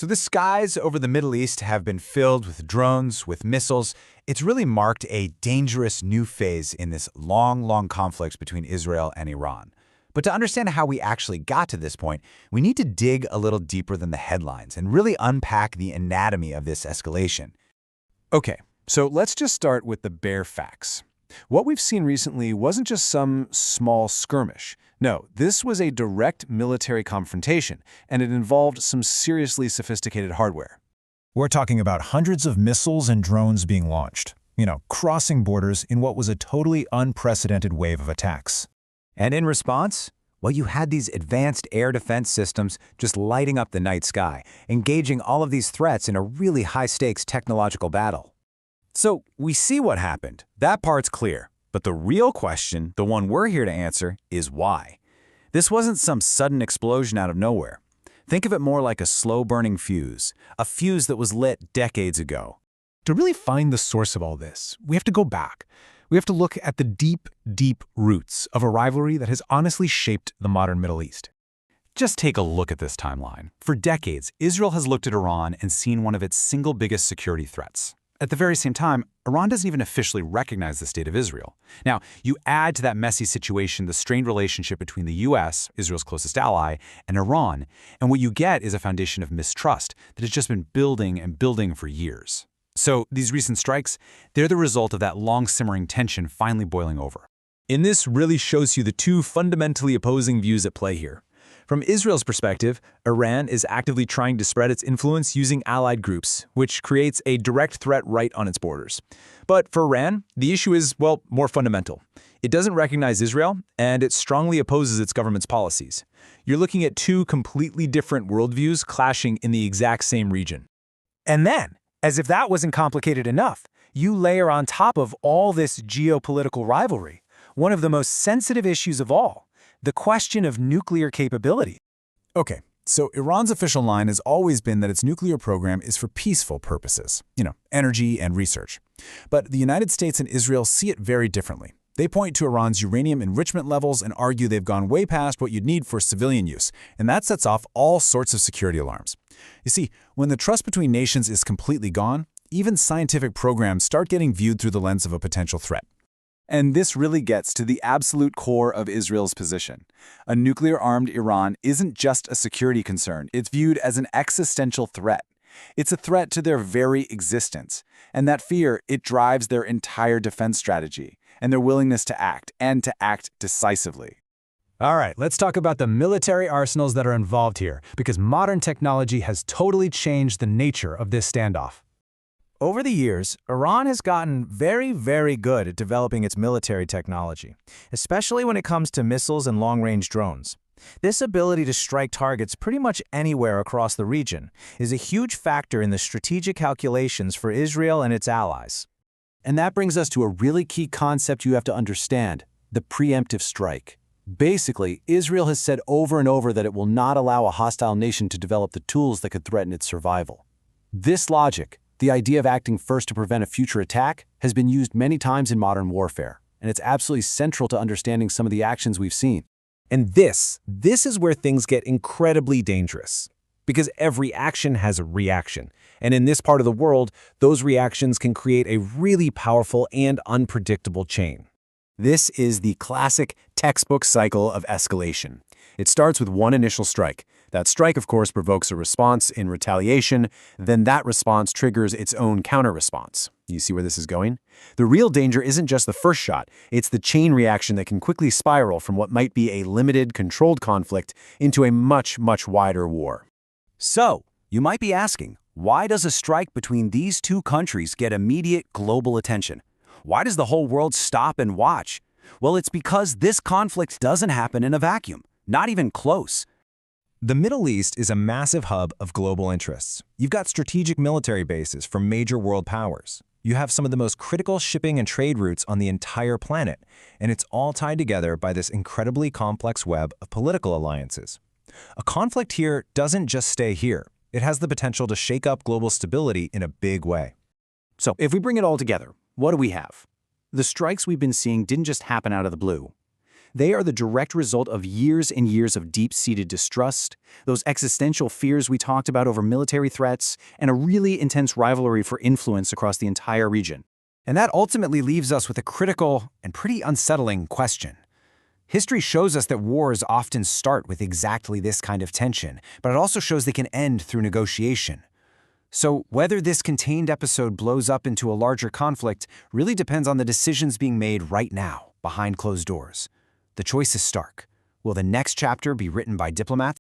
So the skies over the Middle East have been filled with drones, with missiles. It's really marked a dangerous new phase in this long conflict between Israel and Iran. But to understand how we actually got to this point, we need to dig a little deeper than the headlines and really unpack the anatomy of this escalation. Okay, so let's just start with the bare facts. What we've seen recently wasn't just some small skirmish. No, this was a direct military confrontation, and it involved some seriously sophisticated hardware. We're talking about hundreds of missiles and drones being launched, crossing borders in what was a totally unprecedented wave of attacks. And in response, well, you had these advanced air defense systems just lighting up the night sky, engaging all of these threats in a really high-stakes technological battle. So we see what happened. That part's clear. But the real question, the one we're here to answer, is why. This wasn't some sudden explosion out of nowhere. Think of it more like a slow-burning fuse, a fuse that was lit decades ago. To really find the source of all this, we have to go back. We have to look at the deep roots of a rivalry that has honestly shaped the modern Middle East. Just take a look at this timeline. For decades, Israel has looked at Iran and seen one of its single biggest security threats. At the very same time, Iran doesn't even officially recognize the state of Israel. Now, you add to that messy situation the strained relationship between the U.S., Israel's closest ally, and Iran, and what you get is a foundation of mistrust that has just been building and building for years. So these recent strikes, they're the result of that long-simmering tension finally boiling over. And this really shows you the two fundamentally opposing views at play here. From Israel's perspective, Iran is actively trying to spread its influence using allied groups, which creates a direct threat right on its borders. But for Iran, the issue is, well, more fundamental. It doesn't recognize Israel, and it strongly opposes its government's policies. You're looking at two completely different worldviews clashing in the exact same region. And then, as if that wasn't complicated enough, you layer on top of all this geopolitical rivalry, one of the most sensitive issues of all, the question of nuclear capability. Okay, so Iran's official line has always been that its nuclear program is for peaceful purposes, energy and research. But the United States and Israel see it very differently. They point to Iran's uranium enrichment levels and argue they've gone way past what you'd need for civilian use, and that sets off all sorts of security alarms. You see, when the trust between nations is completely gone, even scientific programs start getting viewed through the lens of a potential threat. And this really gets to the absolute core of Israel's position. A nuclear-armed Iran isn't just a security concern. It's viewed as an existential threat. It's a threat to their very existence. And that fear, it drives their entire defense strategy and their willingness to act, and to act decisively. All right, let's talk about the military arsenals that are involved here, because modern technology has totally changed the nature of this standoff. Over the years, Iran has gotten very good at developing its military technology, especially when it comes to missiles and long-range drones. This ability to strike targets pretty much anywhere across the region is a huge factor in the strategic calculations for Israel and its allies. And that brings us to a really key concept you have to understand: the preemptive strike. Basically, Israel has said over and over that it will not allow a hostile nation to develop the tools that could threaten its survival. This logic, the idea of acting first to prevent a future attack, has been used many times in modern warfare, and it's absolutely central to understanding some of the actions we've seen. And this is where things get incredibly dangerous, because every action has a reaction, and in this part of the world, those reactions can create a really powerful and unpredictable chain. This is the classic textbook cycle of escalation. It starts with one initial strike. That strike, of course, provokes a response in retaliation. Then that response triggers its own counter-response. You see where this is going? The real danger isn't just the first shot. It's the chain reaction that can quickly spiral from what might be a limited, controlled conflict into a much wider war. So, you might be asking, why does a strike between these two countries get immediate global attention? Why does the whole world stop and watch? Well, it's because this conflict doesn't happen in a vacuum, not even close. The Middle East is a massive hub of global interests. You've got strategic military bases from major world powers. You have some of the most critical shipping and trade routes on the entire planet, and it's all tied together by this incredibly complex web of political alliances. A conflict here doesn't just stay here. It has the potential to shake up global stability in a big way. So, if we bring it all together, what do we have? The strikes we've been seeing didn't just happen out of the blue. They are the direct result of years and years of deep-seated distrust, those existential fears we talked about over military threats, and a really intense rivalry for influence across the entire region. And that ultimately leaves us with a critical and pretty unsettling question. History shows us that wars often start with exactly this kind of tension, but it also shows they can end through negotiation. So whether this contained episode blows up into a larger conflict really depends on the decisions being made right now, behind closed doors. The choice is stark. Will the next chapter be written by diplomats